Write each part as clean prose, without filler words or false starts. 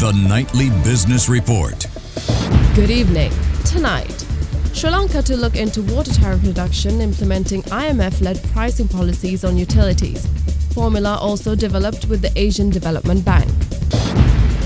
The Nightly Business Report. Good evening. Tonight, Sri Lanka to look into water tariff reduction, implementing IMF-led pricing policies on utilities. Formula also developed with the Asian Development Bank.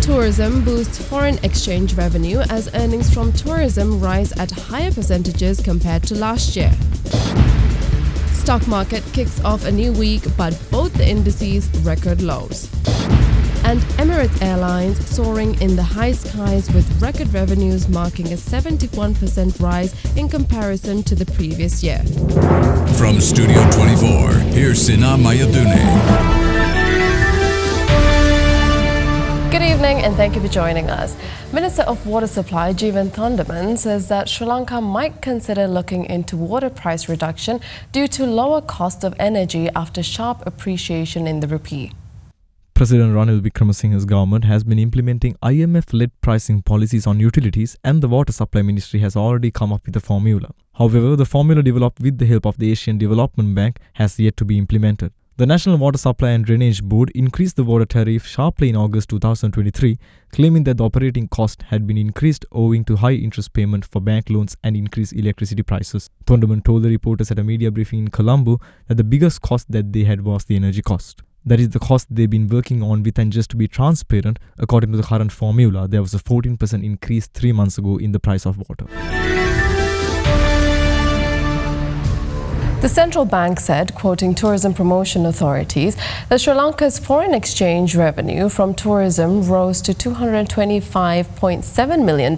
Tourism boosts foreign exchange revenue as earnings from tourism rise at higher percentages compared to last year. Stock market kicks off a new week, but both the indices record lows. And Emirates Airlines soaring in the high skies with record revenues marking a 71% rise in comparison to the previous year. From Studio 24, here's Sina Mayadune. Good evening and thank you for joining us. Minister of Water Supply Jeevan Thondaman says that Sri Lanka might consider looking into water price reduction due to lower cost of energy after sharp appreciation in the rupee. President Ranil Wickremesinghe's government has been implementing IMF-led pricing policies on utilities, and the Water Supply Ministry has already come up with a formula. However, the formula developed with the help of the Asian Development Bank has yet to be implemented. The National Water Supply and Drainage Board increased the water tariff sharply in August 2023, claiming that the operating cost had been increased owing to high interest payment for bank loans and increased electricity prices. Thondaman told the reporters at a media briefing in Colombo that the biggest cost that they had was the energy cost. That is the cost they've been working on with, and just to be transparent, according to the current formula, there was a 14% increase 3 months ago in the price of water. The central bank said, quoting tourism promotion authorities, that Sri Lanka's foreign exchange revenue from tourism rose to $225.7 million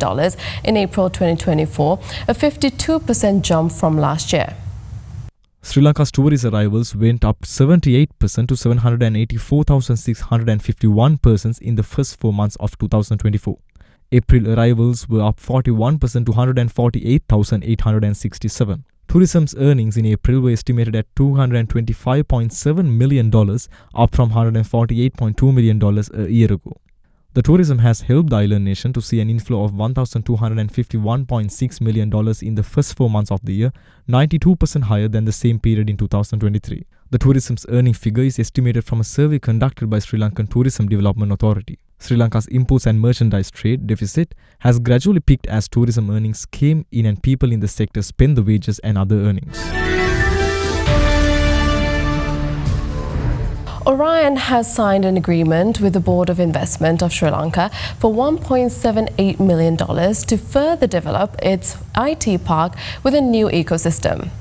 in April 2024, a 52% jump from last year. Sri Lanka's tourist arrivals went up 78% to 784,651 persons in the first 4 months of 2024. April arrivals were up 41% to 148,867. Tourism's earnings in April were estimated at $225.7 million, up from $148.2 million a year ago. The tourism has helped the island nation to see an inflow of $1,251.6 million in the first 4 months of the year, 92% higher than the same period in 2023. The tourism's earning figure is estimated from a survey conducted by Sri Lankan Tourism Development Authority. Sri Lanka's imports and merchandise trade deficit has gradually peaked as tourism earnings came in and people in the sector spent the wages and other earnings. Orion has signed an agreement with the Board of Investment of Sri Lanka for $1.78 million to further develop its IT park with a new ecosystem.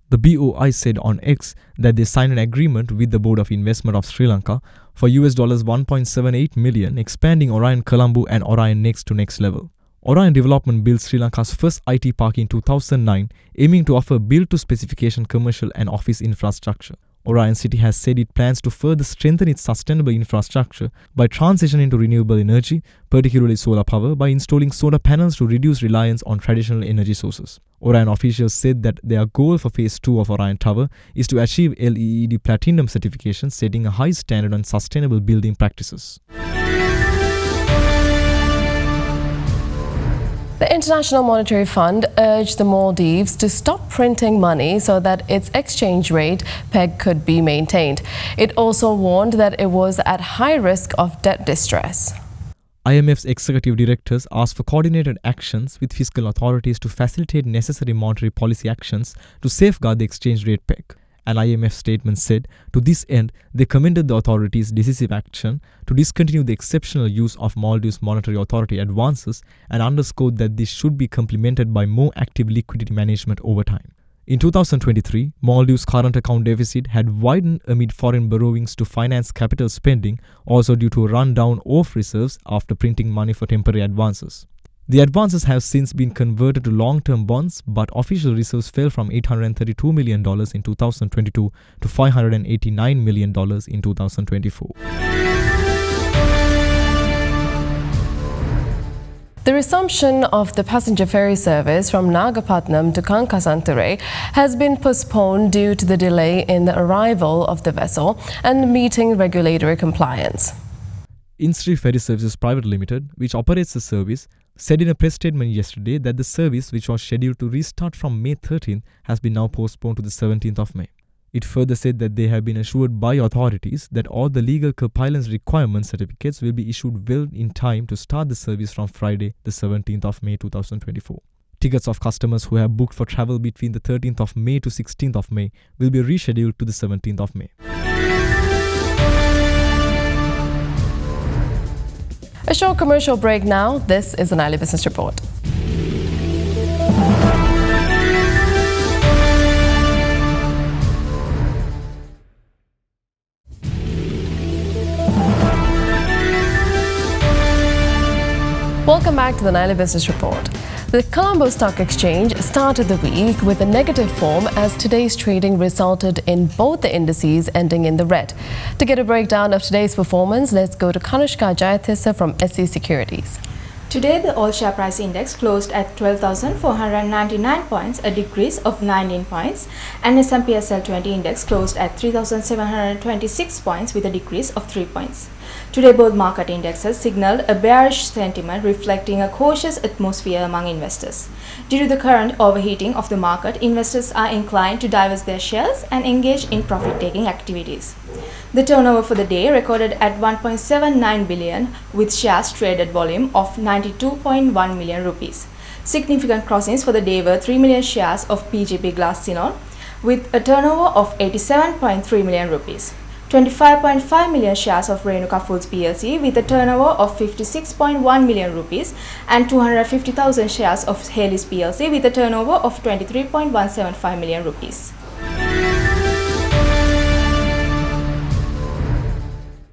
The BOI said on X that they signed an agreement with the Board of Investment of Sri Lanka for $1.78 million, expanding Orion Colombo and Orion Next to next level. Orion Development built Sri Lanka's first IT park in 2009, aiming to offer build-to-specification commercial and office infrastructure. Orion City has said it plans to further strengthen its sustainable infrastructure by transitioning to renewable energy, particularly solar power, by installing solar panels to reduce reliance on traditional energy sources. Orion officials said that their goal for Phase 2 of Orion Tower is to achieve LEED Platinum certification, setting a high standard on sustainable building practices. The International Monetary Fund urged the Maldives to stop printing money so that its exchange rate peg could be maintained. It also warned that it was at high risk of debt distress. IMF's executive directors asked for coordinated actions with fiscal authorities to facilitate necessary monetary policy actions to safeguard the exchange rate peg. An IMF statement said, to this end, they commended the authorities' decisive action to discontinue the exceptional use of Maldives Monetary Authority advances and underscored that this should be complemented by more active liquidity management over time. In 2023, Maldives' current account deficit had widened amid foreign borrowings to finance capital spending, also due to a rundown of reserves after printing money for temporary advances. The advances have since been converted to long-term bonds, but official reserves fell from $832 million in 2022 to $589 million in 2024. The resumption of the passenger ferry service from Nagapatnam to Kankasanture has been postponed due to the delay in the arrival of the vessel and meeting regulatory compliance. Instri Ferry Services Private Limited, which operates the service, said in a press statement yesterday that the service, which was scheduled to restart from May 13th, has been now postponed to the 17th of May. It further said that they have been assured by authorities that all the legal compliance requirement certificates will be issued well in time to start the service from Friday, the 17th of May 2024. Tickets of customers who have booked for travel between the 13th of May to 16th of May will be rescheduled to the 17th of May. A short commercial break now. This is an early business report. Welcome back to the Nile Business Report. The Colombo Stock Exchange started the week with a negative form as today's trading resulted in both the indices ending in the red. To get a breakdown of today's performance, let's go to Kanushka Jayathissa from SC Securities. Today, the all share price index closed at 12,499 points, a decrease of 19 points, and S&P SL20 index closed at 3,726 points with a decrease of 3 points. Today, both market indexes signaled a bearish sentiment reflecting a cautious atmosphere among investors. Due to the current overheating of the market, investors are inclined to divest their shares and engage in profit-taking activities. The turnover for the day recorded at 1.79 billion with shares traded volume of 92.1 million rupees. Significant crossings for the day were 3 million shares of PGP Glass Sinon with a turnover of 87.3 million rupees. 25.5 million shares of Renuka Foods PLC with a turnover of 56.1 million rupees and 250,000 shares of Haleys PLC with a turnover of 23.175 million rupees.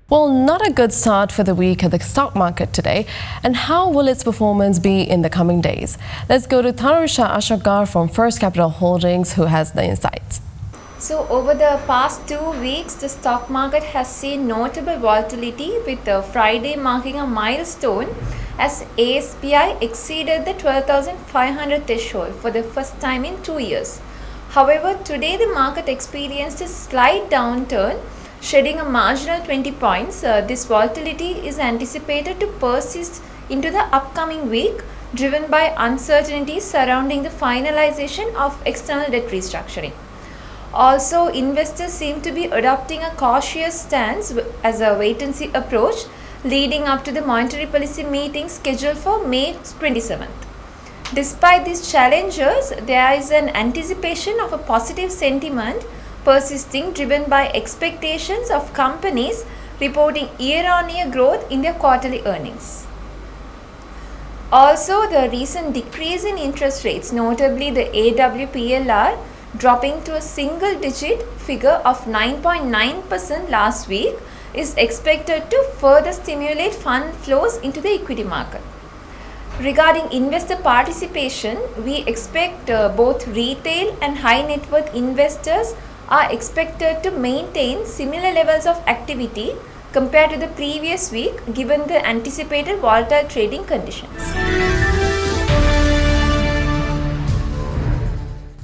Well, not a good start for the week at the stock market today. And how will its performance be in the coming days? Let's go to Tharusha Ashokgar from First Capital Holdings, who has the insights. So over the past 2 weeks, the stock market has seen notable volatility with Friday marking a milestone as ASPI exceeded the 12,500 threshold for the first time in 2 years. However, today the market experienced a slight downturn, shedding a marginal 20 points. This volatility is anticipated to persist into the upcoming week, driven by uncertainties surrounding the finalization of external debt restructuring. Also, investors seem to be adopting a cautious stance as a wait-and-see approach leading up to the monetary policy meeting scheduled for May 27th. Despite these challenges, there is an anticipation of a positive sentiment persisting, driven by expectations of companies reporting year-on-year growth in their quarterly earnings. Also, the recent decrease in interest rates, notably the AWPLR, dropping to a single-digit figure of 9.9% last week, is expected to further stimulate fund flows into the equity market. Regarding investor participation, we expect both retail and high net worth investors are expected to maintain similar levels of activity compared to the previous week, given the anticipated volatile trading conditions.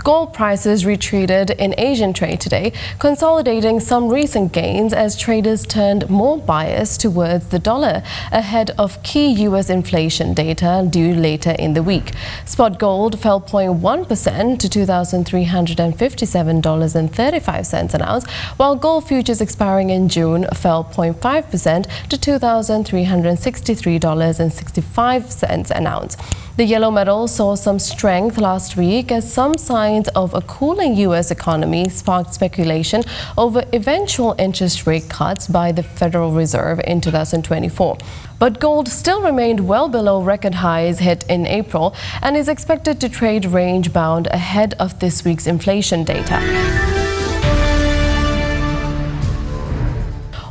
Gold prices retreated in Asian trade today, consolidating some recent gains as traders turned more biased towards the dollar ahead of key U.S. inflation data due later in the week. Spot gold fell 0.1% to $2,357.35 an ounce, while gold futures expiring in June fell 0.5% to $2,363.65 an ounce. The yellow metal saw some strength last week as some signs of a cooling U.S. economy sparked speculation over eventual interest rate cuts by the Federal Reserve in 2024. But gold still remained well below record highs hit in April and is expected to trade range-bound ahead of this week's inflation data.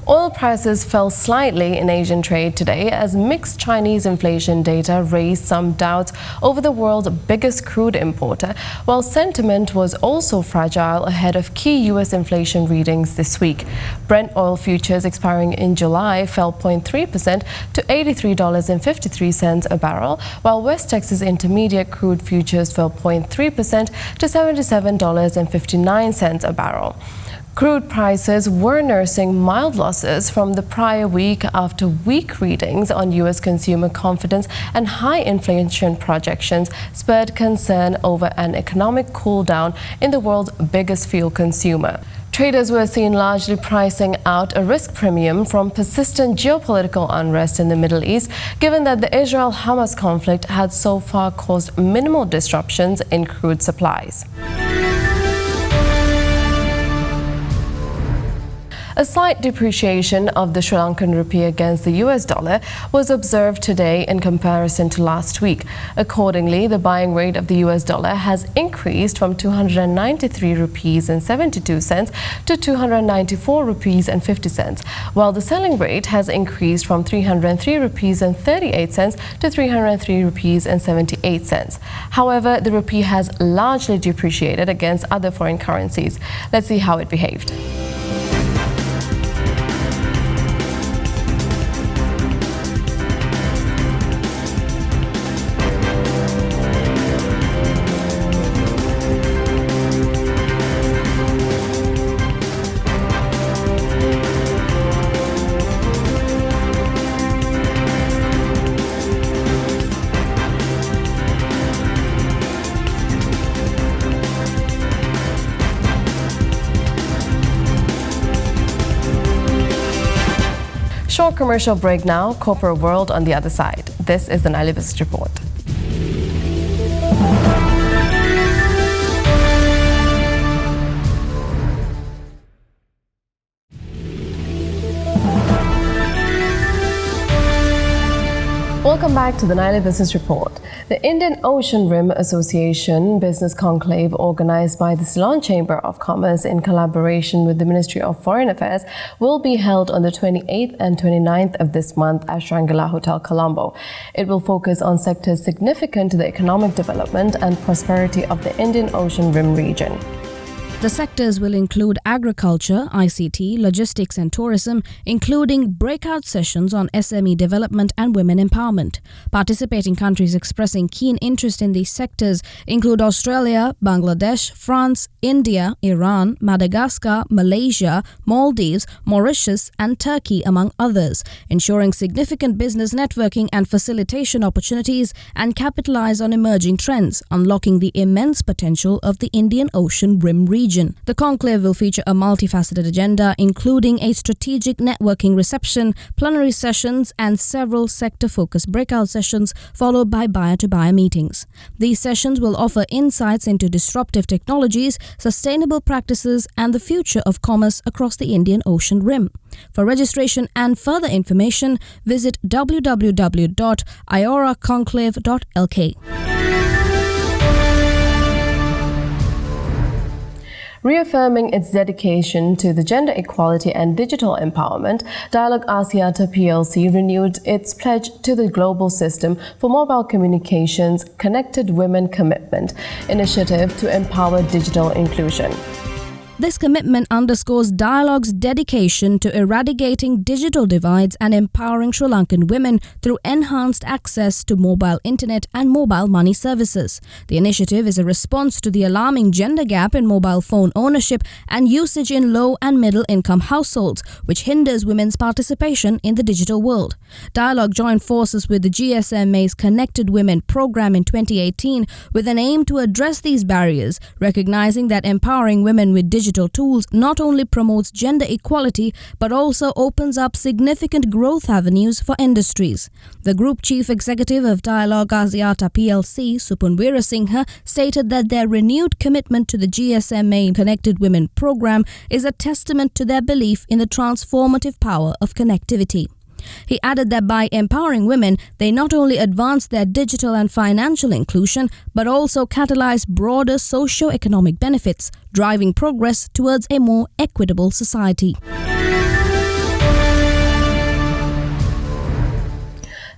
Oil prices fell slightly in Asian trade today as mixed Chinese inflation data raised some doubts over the world's biggest crude importer, while sentiment was also fragile ahead of key U.S. inflation readings this week. Brent oil futures expiring in July fell 0.3% to $83.53 a barrel, while West Texas Intermediate crude futures fell 0.3% to $77.59 a barrel. Crude prices were nursing mild losses from the prior week after weak readings on U.S. consumer confidence and high inflation projections spurred concern over an economic cool down in the world's biggest fuel consumer. Traders were seen largely pricing out a risk premium from persistent geopolitical unrest in the Middle East, given that the Israel-Hamas conflict had so far caused minimal disruptions in crude supplies. A slight depreciation of the Sri Lankan rupee against the US dollar was observed today in comparison to last week. Accordingly, the buying rate of the US dollar has increased from 293 rupees and 72 cents to 294 rupees and 50 cents, while the selling rate has increased from 303 rupees and 38 cents to 303 rupees and 78 cents. However, the rupee has largely depreciated against other foreign currencies. Let's see how it behaved. Short commercial break now, corporate world on the other side. This is the Nightly Business Report. Welcome back to the Nightly Business Report. The Indian Ocean Rim Association Business Conclave, organized by the Ceylon Chamber of Commerce in collaboration with the Ministry of Foreign Affairs, will be held on the 28th and 29th of this month at Shangri-La Hotel, Colombo. It will focus on sectors significant to the economic development and prosperity of the Indian Ocean Rim region. The sectors will include agriculture, ICT, logistics and tourism, including breakout sessions on SME development and women empowerment. Participating countries expressing keen interest in these sectors include Australia, Bangladesh, France, India, Iran, Madagascar, Malaysia, Maldives, Mauritius and Turkey, among others, ensuring significant business networking and facilitation opportunities and capitalize on emerging trends, unlocking the immense potential of the Indian Ocean Rim region. The conclave will feature a multifaceted agenda, including a strategic networking reception, plenary sessions, and several sector-focused breakout sessions, followed by buyer-to-buyer meetings. These sessions will offer insights into disruptive technologies, sustainable practices, and the future of commerce across the Indian Ocean Rim. For registration and further information, visit www.ioraconclave.lk. Reaffirming its dedication to the gender equality and digital empowerment, Dialog Asiata plc renewed its pledge to the Global System for Mobile Communications Connected Women Commitment initiative to empower digital inclusion. This commitment underscores Dialog's dedication to eradicating digital divides and empowering Sri Lankan women through enhanced access to mobile internet and mobile money services. The initiative is a response to the alarming gender gap in mobile phone ownership and usage in low and middle income households, which hinders women's participation in the digital world. Dialog joined forces with the GSMA's Connected Women program in 2018 with an aim to address these barriers, recognizing that empowering women with digital tools not only promotes gender equality but also opens up significant growth avenues for industries. The Group Chief Executive of Dialog Asiata plc, Supunvira Singha, stated that their renewed commitment to the GSMA Connected Women program is a testament to their belief in the transformative power of connectivity. He added that by empowering women, they not only advance their digital and financial inclusion, but also catalyze broader socio-economic benefits, driving progress towards a more equitable society.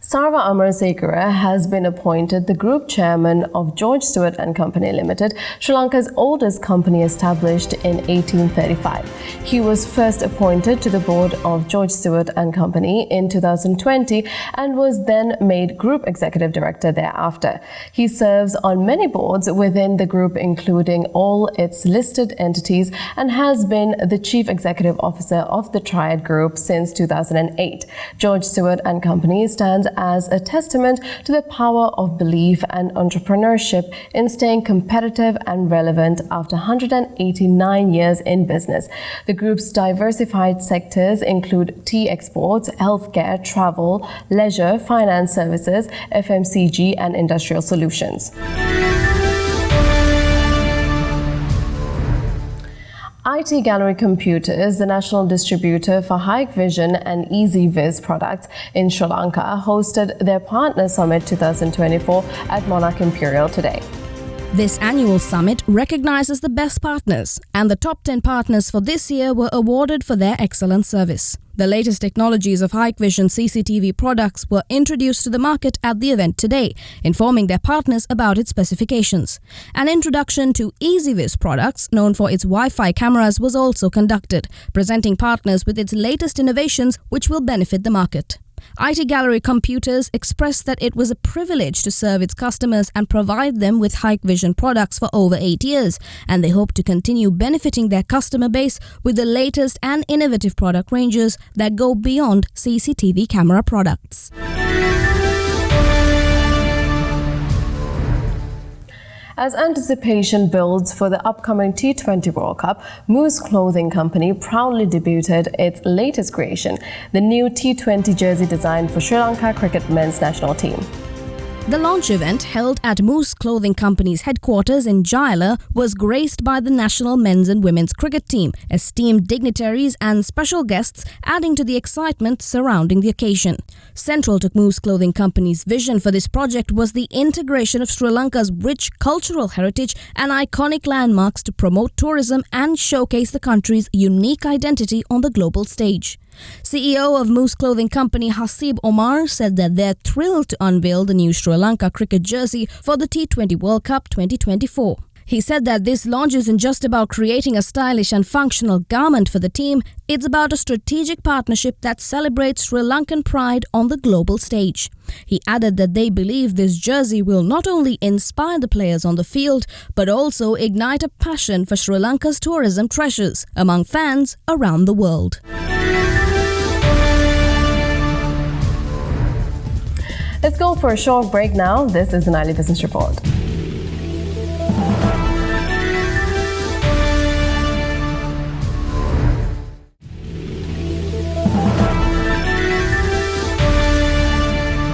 Sarva Amarsekara has been appointed the Group Chairman of George Stewart and Company Limited, Sri Lanka's oldest company established in 1835. He was first appointed to the board of George Stewart and Company in 2020 and was then made Group Executive Director thereafter. He serves on many boards within the group, including all its listed entities, and has been the Chief Executive Officer of the Triad Group since 2008. George Stewart and Company stands as a testament to the power of belief and entrepreneurship in staying competitive and relevant after 189 years in business. The group's diversified sectors include tea exports, healthcare, travel, leisure, finance services, FMCG, and industrial solutions. IT Gallery Computers, the national distributor for Hikvision and EasyViz products in Sri Lanka, hosted their Partner Summit 2024 at Monarch Imperial today. This annual summit recognizes the best partners, and the top 10 partners for this year were awarded for their excellent service. The latest technologies of Hikvision CCTV products were introduced to the market at the event today, informing their partners about its specifications. An introduction to EasyViz products, known for its Wi-Fi cameras, was also conducted, presenting partners with its latest innovations which will benefit the market. IT Gallery Computers expressed that it was a privilege to serve its customers and provide them with Hikvision products for over 8 years, and they hope to continue benefiting their customer base with the latest and innovative product ranges that go beyond CCTV camera products. As anticipation builds for the upcoming T20 World Cup, Moose Clothing Company proudly debuted its latest creation, the new T20 jersey designed for Sri Lanka cricket men's national team. The launch event, held at Moose Clothing Company's headquarters in Jaila, was graced by the national men's and women's cricket team, esteemed dignitaries and special guests, adding to the excitement surrounding the occasion. Central to Moose Clothing Company's vision for this project was the integration of Sri Lanka's rich cultural heritage and iconic landmarks to promote tourism and showcase the country's unique identity on the global stage. CEO of Moose Clothing Company Hasib Omar said that they're thrilled to unveil the new Sri Lanka cricket jersey for the T20 World Cup 2024. He said that this launch isn't just about creating a stylish and functional garment for the team, it's about a strategic partnership that celebrates Sri Lankan pride on the global stage. He added that they believe this jersey will not only inspire the players on the field, but also ignite a passion for Sri Lanka's tourism treasures among fans around the world. Let's go for a short break now. This is the Nightly Business Report.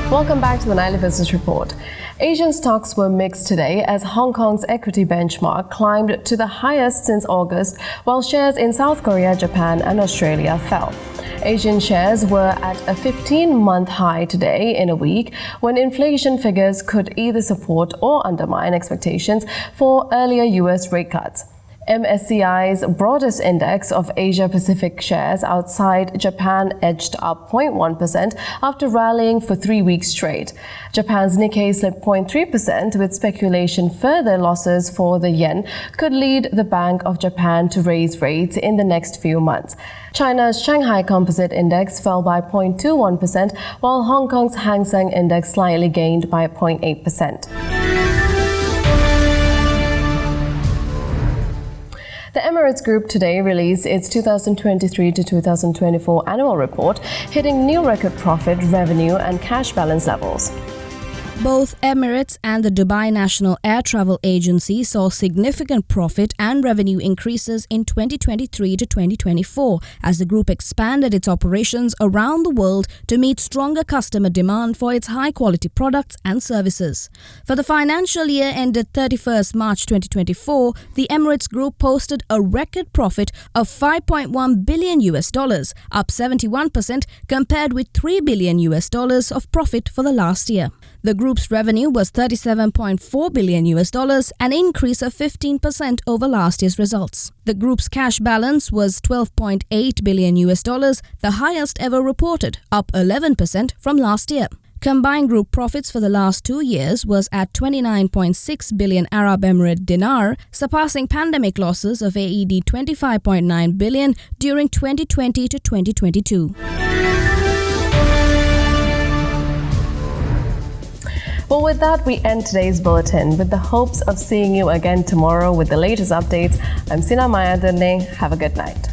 Welcome back to the Nightly Business Report. Asian stocks were mixed today as Hong Kong's equity benchmark climbed to the highest since August, while shares in South Korea, Japan, and Australia fell. Asian shares were at a 15-month high today in a week when inflation figures could either support or undermine expectations for earlier US rate cuts. MSCI's broadest index of Asia-Pacific shares outside Japan edged up 0.1% after rallying for 3 weeks straight. Japan's Nikkei slipped 0.3% with speculation further losses for the yen could lead the Bank of Japan to raise rates in the next few months. China's Shanghai Composite Index fell by 0.21%, while Hong Kong's Hang Seng Index slightly gained by 0.8%. The Emirates Group today released its 2023 to 2024 annual report, hitting new record profit, revenue, and cash balance levels. Both Emirates and the Dubai National Air Travel Agency saw significant profit and revenue increases in 2023 to 2024 as the group expanded its operations around the world to meet stronger customer demand for its high-quality products and services. For the financial year ended 31st March 2024, the Emirates Group posted a record profit of $5.1 billion, up 71% compared with $3 billion of profit for the last year. The group's revenue was $37.4 billion, an increase of 15% over last year's results. The group's cash balance was $12.8 billion, the highest ever reported, up 11% from last year. Combined group profits for the last 2 years was at 29.6 billion Arab Emirate dinar, surpassing pandemic losses of AED 25.9 billion during 2020 to 2022. Well, with that, we end today's bulletin with the hopes of seeing you again tomorrow with the latest updates. I'm Sina Maya Durne. Have a good night.